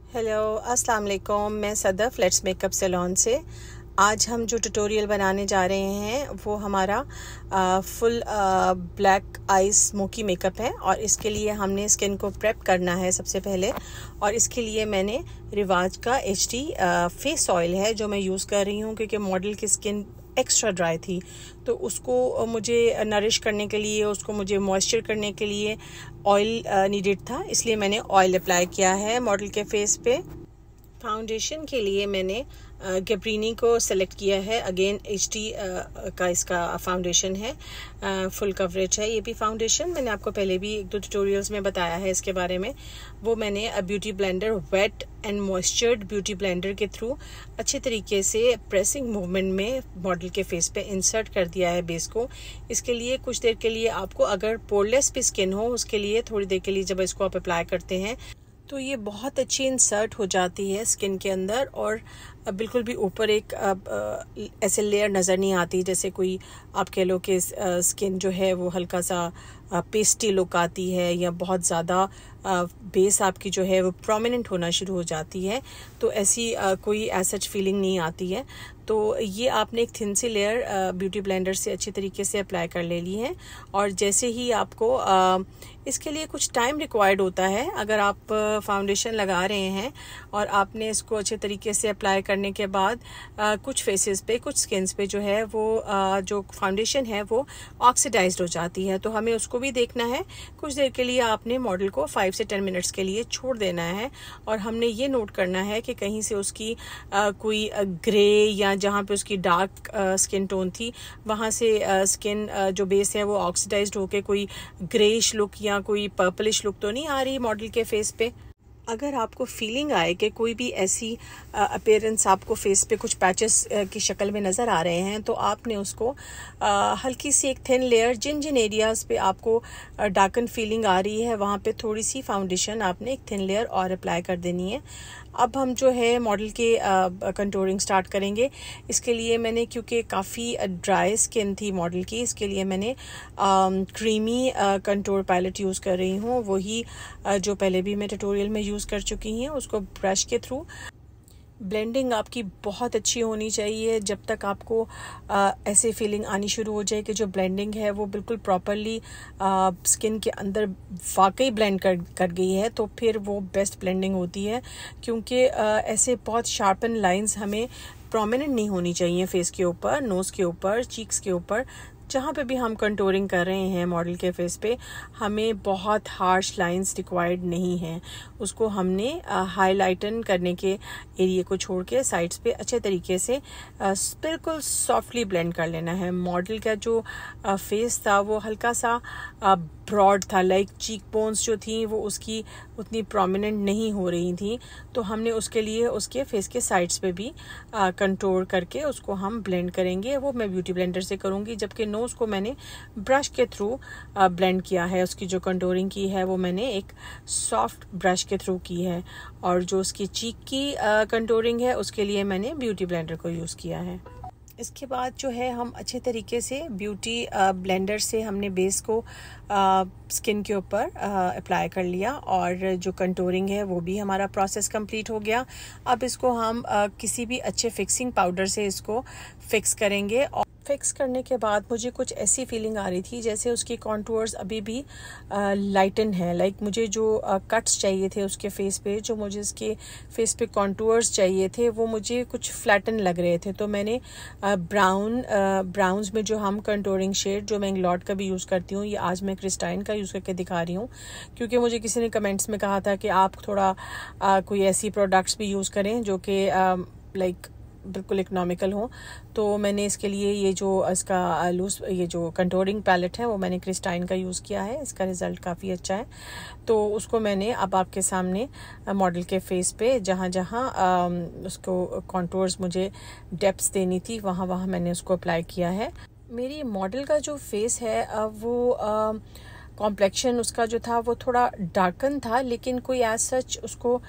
Hello अस्सलाम वालेकुम। मैं सदफ लेट्स मेकअप सैलून से। आज हम जो ट्यूटोरियल बनाने जा रहे हैं वो हमारा फुल ब्लैक आई स्मोकी मेकअप है और इसके लिए हमने स्किन को प्रेप करना है सबसे पहले। और इसके लिए मैंने रिवाज का HD फेस ऑयल है जो मैं यूज़ कर रही हूँ क्योंकि मॉडल की स्किन एक्स्ट्रा ड्राई थी, तो उसको मुझे नरिश करने के लिए, उसको मुझे मॉइस्चर करने के लिए ऑयल नीडेड था, इसलिए मैंने ऑयल अप्लाई किया है मॉडल के फेस पे। फाउंडेशन के लिए मैंने गैब्रीनी को सेलेक्ट किया है। अगेन HD का इसका फाउंडेशन है, फुल कवरेज है। ये भी फाउंडेशन मैंने आपको पहले भी 1-2 ट्यूटोरियल्स में बताया है इसके बारे में। वो मैंने beauty blender, wet and moistured beauty blender के थ्रू अच्छे तरीके से प्रेसिंग मूवमेंट में मॉडल के फेस पे इंसर्ट कर दिया है बेस को। इसके लिए कुछ देर के लिए आपको, अगर पोरलेस भी स्किन हो उसके लिए थोड़ी देर के लिए जब इसको आप अप्लाई करते हैं तो ये बहुत अच्छी इंसर्ट हो जाती है स्किन के अंदर और बिल्कुल भी ऊपर एक ऐसे लेयर नज़र नहीं आती जैसे कोई आप कह लो कि स्किन जो है वो हल्का सा पेस्टी लुक आती है या बहुत ज़्यादा बेस आपकी जो है वो प्रोमिनेंट होना शुरू हो जाती है, तो ऐसी कोई एसच फीलिंग नहीं आती है। तो ये आपने एक थिन सी लेयर ब्यूटी ब्लेंडर से अच्छी तरीके से अप्लाई कर ले ली है। और जैसे ही आपको इसके लिए कुछ टाइम रिक्वायर्ड होता है। अगर आप फाउंडेशन लगा रहे हैं और आपने इसको अच्छे तरीके से अप्लाई करने के बाद कुछ फेसेस पे, कुछ स्किन्स पे जो है वो जो फाउंडेशन है वो ऑक्सीडाइज्ड हो जाती है, तो हमें उसको भी देखना है। कुछ देर के लिए आपने मॉडल को 5 से 10 मिनट्स के लिए छोड़ देना है और हमने ये नोट करना है कि कहीं से उसकी कोई ग्रे या जहाँ पे उसकी डार्क स्किन टोन थी वहाँ से स्किन जो बेस है वो ऑक्सीडाइज्ड होके कोई ग्रेइश लुक या कोई पर्पलिश लुक तो नहीं आ रही मॉडल के फेस पे। अगर आपको फीलिंग आए कि कोई भी ऐसी अपीयरेंस आपको फेस पे कुछ पैचेस की शक्ल में नज़र आ रहे हैं तो आपने उसको हल्की सी एक थिन लेयर, जिन जिन एरियाज़ पे आपको डार्कन फीलिंग आ रही है वहाँ पे थोड़ी सी फाउंडेशन आपने एक थिन लेयर और अप्लाई कर देनी है। अब हम जो है मॉडल के कंटूरिंग स्टार्ट करेंगे। इसके लिए मैंने, क्योंकि काफ़ी ड्राई स्किन थी मॉडल की, इसके लिए मैंने क्रीमी कंटूर पैलेट यूज़ कर रही हूँ। वही जो पहले भी मैं ट्यूटोरियल में यूज़ कर चुकी हूँ। उसको ब्रश के थ्रू ब्लेंडिंग आपकी बहुत अच्छी होनी चाहिए। जब तक आपको ऐसे फीलिंग आनी शुरू हो जाए कि जो ब्लेंडिंग है वो बिल्कुल प्रॉपरली स्किन के अंदर वाकई ब्लेंड कर गई है, तो फिर वो बेस्ट ब्लेंडिंग होती है। क्योंकि ऐसे बहुत शार्पन लाइंस हमें प्रोमिनेंट नहीं होनी चाहिए फेस के ऊपर, नोज़ के ऊपर, चीक्स के ऊपर। जहाँ पे भी हम कंटूरिंग कर रहे हैं मॉडल के फेस पे, हमें बहुत हार्श लाइंस रिक्वायर्ड नहीं है। उसको हमने हाईलाइटन करने के एरिया को छोड़ के साइड्स पे अच्छे तरीके से बिल्कुल सॉफ्टली ब्लेंड कर लेना है। मॉडल का जो फेस था वो हल्का सा ब्रॉड था, लाइक चीक बोन्स जो थी वो उसकी उतनी प्रोमिनेंट नहीं हो रही थी, तो हमने उसके लिए उसके फेस के साइड्स पे भी कंटूर करके उसको हम ब्लेंड करेंगे। वो मैं ब्यूटी ब्लेंडर से करूँगी, जबकि नोज़ को मैंने ब्रश के थ्रू ब्लेंड किया है। उसकी जो कंटूरिंग की है वो मैंने एक सॉफ्ट ब्रश के थ्रू की है। और जो उसकी चीक की कंटूरिंग है उसके लिए मैंने ब्यूटी ब्लेंडर को यूज़ किया है। इसके बाद जो है हम अच्छे तरीके से ब्यूटी ब्लेंडर से हमने बेस को स्किन के ऊपर अप्लाई कर लिया और जो कंटूरिंग है वो भी हमारा प्रोसेस कंप्लीट हो गया। अब इसको हम किसी भी अच्छे फिक्सिंग पाउडर से इसको फिक्स करेंगे। और फिक्स करने के बाद मुझे कुछ ऐसी फीलिंग आ रही थी जैसे उसकी कॉन्टूर्स अभी भी लाइटन है। लाइक मुझे जो कट्स चाहिए थे उसके फेस पे, जो मुझे इसके फेस पे कॉन्टूर्स चाहिए थे वो मुझे कुछ फ्लैटन लग रहे थे। तो मैंने ब्राउन्स में जो हम कंटूरिंग शेड, जो मैं इंग्लॉट का भी यूज़ करती हूँ, ये आज मैं क्रिस्टाइन का यूज़ करके दिखा रही हूँ क्योंकि मुझे किसी ने कमेंट्स में कहा था कि आप थोड़ा कोई ऐसी प्रोडक्ट्स भी यूज़ करें जो कि लाइक बिल्कुल इकोनॉमिकल हो। तो मैंने इसके लिए ये जो इसका लूज, ये जो कंटूरिंग पैलेट है वो मैंने क्रिस्टाइन का यूज़ किया है। इसका रिज़ल्ट काफ़ी अच्छा है। तो उसको मैंने अब आपके सामने मॉडल के फेस पे जहाँ जहाँ उसको कॉन्टूर्स मुझे डेप्थ देनी थी वहाँ वहाँ मैंने उसको अप्लाई किया है। मेरी मॉडल का जो फेस है वो कॉम्प्लेक्शन उसका जो था वो थोड़ा डार्कन था, लेकिन कोई एज सच उसको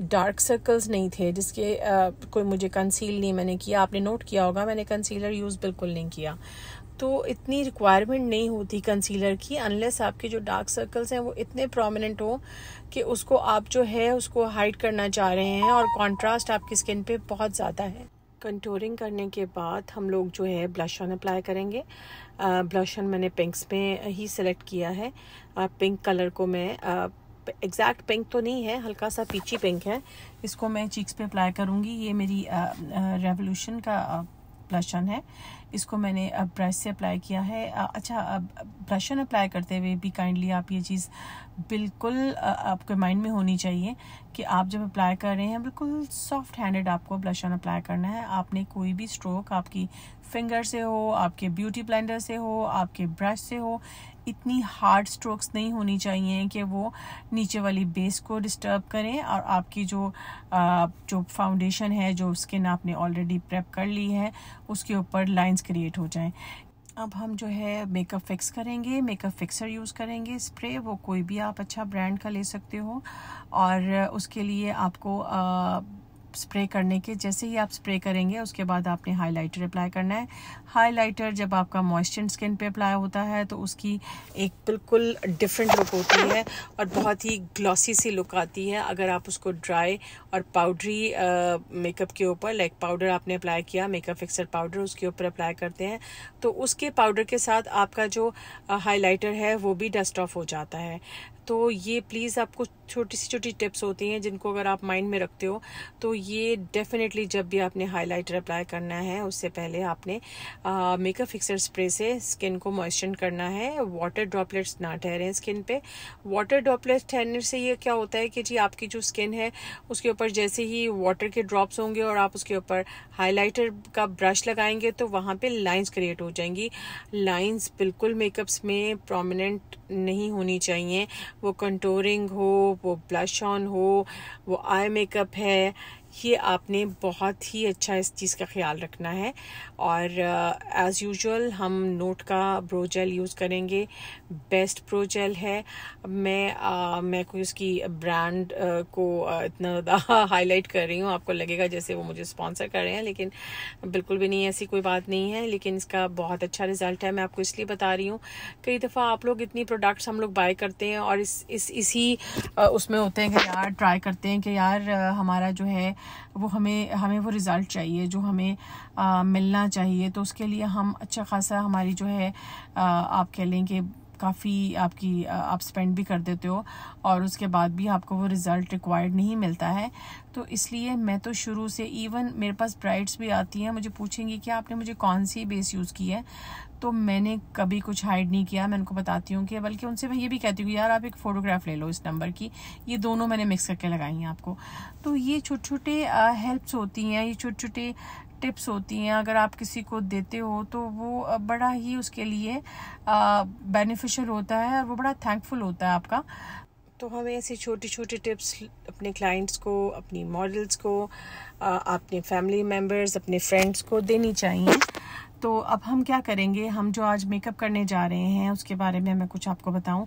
डार्क सर्कल्स नहीं थे जिसके कोई मुझे कंसील नहीं मैंने किया। आपने नोट किया होगा मैंने कंसीलर यूज़ बिल्कुल नहीं किया। तो इतनी रिक्वायरमेंट नहीं होती कंसीलर की, अनलेस आपके जो डार्क सर्कल्स हैं वो इतने प्रोमिनेंट हो कि उसको आप जो है उसको हाइड करना चाह रहे हैं और कंट्रास्ट आपकी स्किन पे बहुत ज़्यादा है। कंटूरिंग करने के बाद हम लोग जो है ब्लश ऑन अप्लाई करेंगे। ब्लश ऑन मैंने पिंक्स में ही सिलेक्ट किया है। पिंक कलर को मैं एग्जैक्ट पिंक तो नहीं है, हल्का सा पीची पिंक है, इसको मैं चीक्स पे अप्लाई करूँगी। ये मेरी रेवोल्यूशन का ब्लश ऑन है, इसको मैंने ब्रश से अप्लाई किया है। अच्छा, ब्लश ऑन अप्लाई करते हुए भी काइंडली आप ये चीज़ बिल्कुल आपके माइंड में होनी चाहिए कि आप जब अप्लाई कर रहे हैं बिल्कुल सॉफ्ट हैंडेड आपको ब्लश ऑन अप्लाई करना है। आपने कोई भी स्ट्रोक आपकी फिंगर से हो, आपके ब्यूटी ब्लेंडर से हो, आपके ब्रश से हो, इतनी हार्ड स्ट्रोक्स नहीं होनी चाहिए कि वो नीचे वाली बेस को डिस्टर्ब करें और आपकी जो फाउंडेशन है, जो स्किन आपने ऑलरेडी प्रेप कर ली है, उसके ऊपर लाइंस क्रिएट हो जाएं। अब हम जो है मेकअप फिक्स करेंगे। मेकअप फिक्सर यूज़ करेंगे, स्प्रे, वो कोई भी आप अच्छा ब्रांड का ले सकते हो। और उसके लिए आपको स्प्रे करने के जैसे ही आप स्प्रे करेंगे उसके बाद आपने हाइलाइटर अप्लाई करना है। हाइलाइटर जब आपका मॉइस्चर स्किन पे अप्लाई होता है तो उसकी एक बिल्कुल डिफरेंट लुक होती है और बहुत ही ग्लॉसी सी लुक आती है। अगर आप उसको ड्राई और पाउडरी मेकअप के ऊपर, लाइक पाउडर आपने अप्लाई किया, मेकअप फिक्सर पाउडर उसके ऊपर अप्लाई करते हैं, तो उसके पाउडर के साथ आपका जो हाइलाइटर है वो भी डस्ट ऑफ हो जाता है। तो ये प्लीज़ आपको छोटी टिप्स होती हैं जिनको अगर आप माइंड में रखते हो तो ये डेफिनेटली जब भी आपने हाइलाइटर अप्लाई करना है उससे पहले आपने मेकअप फिक्सर स्प्रे से स्किन को मॉइस्चर करना है। वाटर ड्रॉपलेट्स ना ठहरें स्किन पे। वाटर ड्रॉपलेट्स ठहरने से ये क्या होता है कि जी आपकी जो स्किन है उसके ऊपर जैसे ही वाटर के ड्रॉप्स होंगे और आप उसके ऊपर हाइलाइटर का ब्रश लगाएंगे तो वहाँ पे लाइंस क्रिएट हो जाएंगी। लाइंस बिल्कुल मेकअप्स में प्रोमिनेंट नहीं होनी चाहिए, वो कंटूरिंग हो, वो ब्लश ऑन हो, वो आई मेकअप है, ये आपने बहुत ही अच्छा इस चीज़ का ख्याल रखना है। और एज़ यूजुअल हम नोट का ब्रो जेल यूज़ करेंगे, बेस्ट ब्रो जेल है। मैं कोई उसकी ब्रांड को इतना ज़्यादा हाईलाइट कर रही हूँ, आपको लगेगा जैसे वो मुझे स्पॉन्सर कर रहे हैं, लेकिन बिल्कुल भी नहीं, ऐसी कोई बात नहीं है। लेकिन इसका बहुत अच्छा रिजल्ट है, मैं आपको इसलिए बता रही हूँ। कई दफ़ा आप लोग इतनी प्रोडक्ट्स हम लोग बाय करते हैं और इसी उसमें होते हैं कि यार ट्राई करते हैं कि यार हमारा जो है वो हमें वो रिज़ल्ट चाहिए जो हमें मिलना चाहिए। तो उसके लिए हम अच्छा खासा हमारी जो है आप कह लें कि काफ़ी आप स्पेंड भी कर देते हो और उसके बाद भी आपको वो रिज़ल्ट रिक्वायर्ड नहीं मिलता है। तो इसलिए मैं तो शुरू से, इवन मेरे पास ब्राइड्स भी आती हैं, मुझे पूछेंगी कि आपने मुझे कौन सी बेस यूज़ की है, तो मैंने कभी कुछ हाइड नहीं किया, मैं उनको बताती हूँ कि, बल्कि उनसे मैं ये भी कहती हूँ यार आप एक फ़ोटोग्राफ ले लो इस नंबर की, ये दोनों मैंने मिक्स करके लगाई हैं आपको। तो ये छोटे छोटे हेल्प्स होती हैं, ये छोटे छोटे टिप्स होती हैं, अगर आप किसी को देते हो तो वो बड़ा ही उसके लिए बेनिफिशियल होता है और वो बड़ा थैंकफुल होता है आपका। तो हमें ऐसी छोटी छोटी टिप्स अपने क्लाइंट्स को, अपनी मॉडल्स को, अपने फैमिली मेम्बर्स, अपने फ्रेंड्स को देनी चाहिए। तो अब हम क्या करेंगे, हम जो आज मेकअप करने जा रहे हैं उसके बारे में मैं कुछ आपको बताऊं।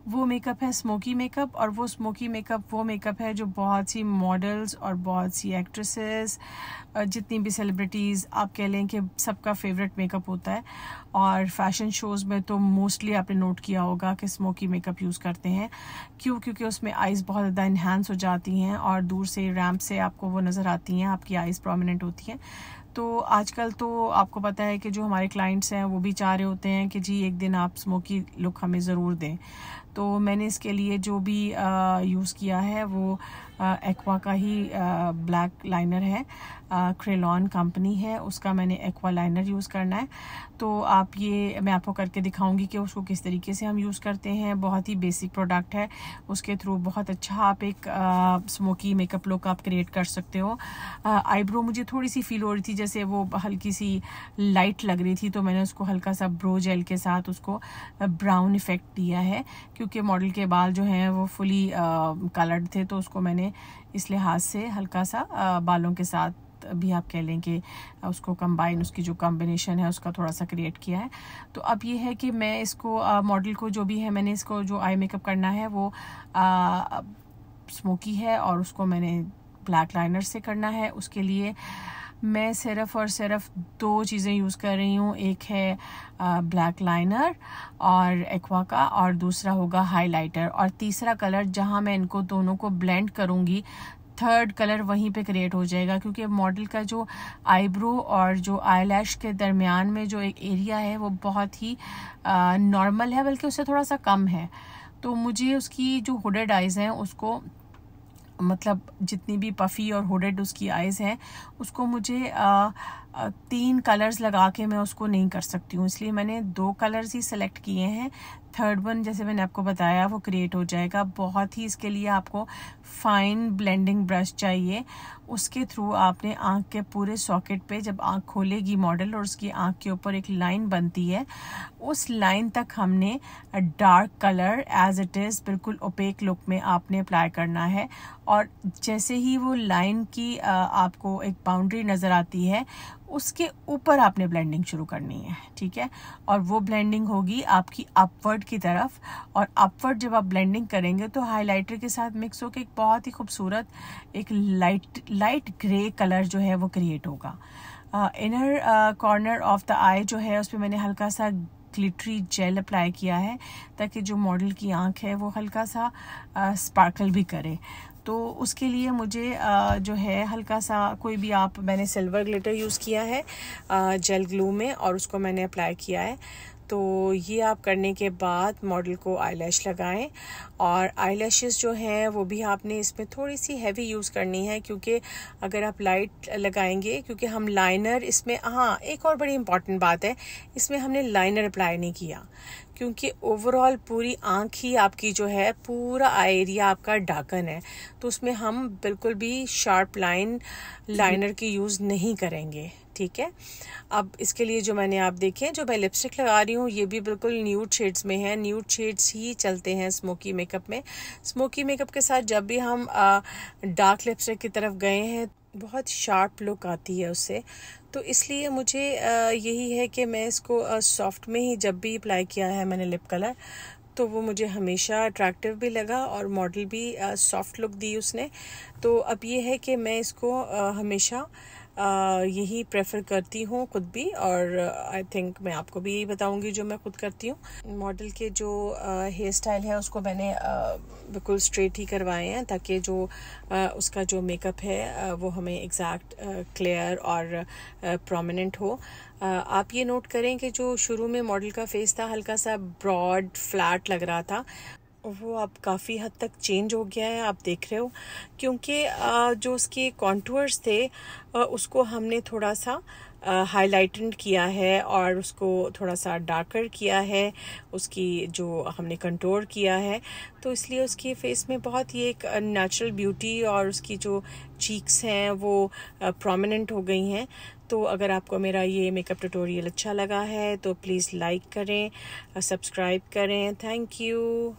वो मेकअप है स्मोकी मेकअप, और वो स्मोकी मेकअप वो मेकअप है जो बहुत सी मॉडल्स और बहुत सी एक्ट्रेसेस, जितनी भी सेलिब्रिटीज़ आप कह लें कि सबका फेवरेट मेकअप होता है। और फैशन शोज़ में तो मोस्टली आपने नोट किया होगा कि स्मोकी मेकअप यूज़ करते हैं। क्योंकि उसमें आइज़ बहुत ज़्यादा इन्हांस हो जाती हैं और दूर से रैम्प से आपको वो नज़र आती हैं, आपकी आइज़ प्रोमिनेंट होती हैं। तो आजकल तो आपको पता है कि जो हमारे क्लाइंट्स हैं वो भी चाह रहे होते हैं कि जी एक दिन आप स्मोकी लुक हमें ज़रूर दें। तो मैंने इसके लिए जो भी यूज़ किया है वो एक्वा का ही ब्लैक लाइनर है, क्रेलॉन कंपनी है, उसका मैंने एक्वा लाइनर यूज़ करना है। तो मैं आपको करके दिखाऊंगी कि उसको किस तरीके से हम यूज़ करते हैं। बहुत ही बेसिक प्रोडक्ट है, उसके थ्रू बहुत अच्छा आप एक स्मोकी मेकअप लुक आप क्रिएट कर सकते हो। आईब्रो मुझे थोड़ी सी फील हो रही थी जैसे वो हल्की सी लाइट लग रही थी, तो मैंने उसको हल्का सा ब्रो जेल के साथ उसको ब्राउन इफेक्ट दिया है, क्योंकि मॉडल के बाल जो हैं वो फुली कलर्ड थे, तो उसको मैंने इस लिहाज से हल्का सा बालों के साथ भी आप कह लें कि उसको कंबाइन, उसकी जो कॉम्बिनेशन है उसका थोड़ा सा क्रिएट किया है। तो अब ये है कि मैं इसको मॉडल को जो भी है, मैंने इसको जो आई मेकअप करना है वो स्मोकी है और उसको मैंने ब्लैक लाइनर से करना है। उसके लिए मैं सिर्फ और सिर्फ 2 चीज़ें यूज़ कर रही हूँ। एक है ब्लैक लाइनर और एक्वा का, और दूसरा होगा हाइलाइटर, और तीसरा कलर जहाँ मैं इनको दोनों को ब्लेंड करूँगी, थर्ड कलर वहीं पे क्रिएट हो जाएगा, क्योंकि मॉडल का जो आईब्रो और जो आईलैश के दरमियान में जो एक एरिया है वो बहुत ही नॉर्मल है, बल्कि उससे थोड़ा सा कम है। तो मुझे उसकी जो हुडेड आइज़ हैं उसको, मतलब जितनी भी पफ़ी और हुडेड उसकी आइज़ हैं, उसको मुझे 3 कलर्स लगा के मैं उसको नहीं कर सकती हूँ, इसलिए मैंने 2 कलर्स ही सेलेक्ट किए हैं। थर्ड वन जैसे मैंने आपको बताया वो क्रिएट हो जाएगा। बहुत ही इसके लिए आपको फाइन ब्लेंडिंग ब्रश चाहिए। उसके थ्रू आपने आँख के पूरे सॉकेट पे, जब आँख खोलेगी मॉडल और उसकी आँख के ऊपर एक लाइन बनती है, उस लाइन तक हमने dark colour as it is बिल्कुल ओपेक लुक में आपने अप्लाई करना है। और जैसे ही वो लाइन की आपको एक बाउंड्री नज़र आती है, उसके ऊपर आपने ब्लेंडिंग शुरू करनी है, ठीक है। और वो ब्लेंडिंग होगी आपकी अपवर्ड की तरफ, और अपवर्ड जब आप ब्लेंडिंग करेंगे तो हाइलाइटर के साथ मिक्स होकर एक बहुत ही खूबसूरत एक लाइट ग्रे कलर जो है वो क्रिएट होगा। इनर कॉर्नर ऑफ द आई जो है उस पर मैंने हल्का सा ग्लिटरी जेल अप्लाई किया है, ताकि जो मॉडल की आंख है वो हल्का सा स्पार्कल भी करे। तो उसके लिए मुझे जो है हल्का सा कोई भी आप, मैंने सिल्वर ग्लिटर यूज़ किया है जेल ग्लू में, और उसको मैंने अप्लाई किया है। तो ये आप करने के बाद मॉडल को आईलैश लगाएं, और आईलैशेस जो हैं वो भी आपने इसमें थोड़ी सी हैवी यूज़ करनी है, क्योंकि अगर आप लाइट लगाएंगे, क्योंकि हम लाइनर इसमें, हाँ एक और बड़ी इंपॉर्टेंट बात है, इसमें हमने लाइनर अप्लाई नहीं किया, क्योंकि ओवरऑल पूरी आँख ही आपकी जो है, पूरा आई एरिया आपका डार्कन है, तो उसमें हम बिल्कुल भी शार्प लाइनर की यूज़ नहीं करेंगे, ठीक है। अब इसके लिए जो मैंने, आप देखें जो मैं लिपस्टिक लगा रही हूँ ये भी बिल्कुल न्यूड शेड्स में है। न्यूड शेड्स ही चलते हैं स्मोकी मेकअप में। स्मोकी मेकअप के साथ जब भी हम डार्क लिपस्टिक की तरफ गए हैं, बहुत शार्प लुक आती है उससे। तो इसलिए मुझे यही है कि मैं इसको सॉफ्ट में ही जब भी अप्लाई किया है मैंने लिप कलर, तो वो मुझे हमेशा अट्रैक्टिव भी लगा, और मॉडल भी सॉफ्ट लुक दी उसने। तो अब ये है कि मैं इसको हमेशा यही प्रेफर करती हूँ खुद भी, और आई थिंक मैं आपको भी यही बताऊंगी जो मैं खुद करती हूँ। मॉडल के जो हेयर स्टाइल है उसको मैंने बिल्कुल स्ट्रेट ही करवाए हैं, ताकि जो उसका जो मेकअप है वो हमें एग्जैक्ट क्लियर और प्रोमिनेंट हो। आप ये नोट करें कि जो शुरू में मॉडल का फेस था हल्का सा ब्रॉड फ्लैट लग रहा था, वो अब काफ़ी हद तक चेंज हो गया है, आप देख रहे हो, क्योंकि जो उसके कॉन्टूर्स थे उसको हमने थोड़ा सा हाईलाइटेड किया है, और उसको थोड़ा सा डार्कर किया है, उसकी जो हमने कंटूर किया है, तो इसलिए उसकी फेस में बहुत ही एक नेचुरल ब्यूटी, और उसकी जो चीक्स हैं वो प्रोमिनेंट हो गई हैं। तो अगर आपको मेरा ये मेकअप ट्यूटोरियल अच्छा लगा है तो प्लीज़ लाइक करें, सब्सक्राइब करें। Thank you.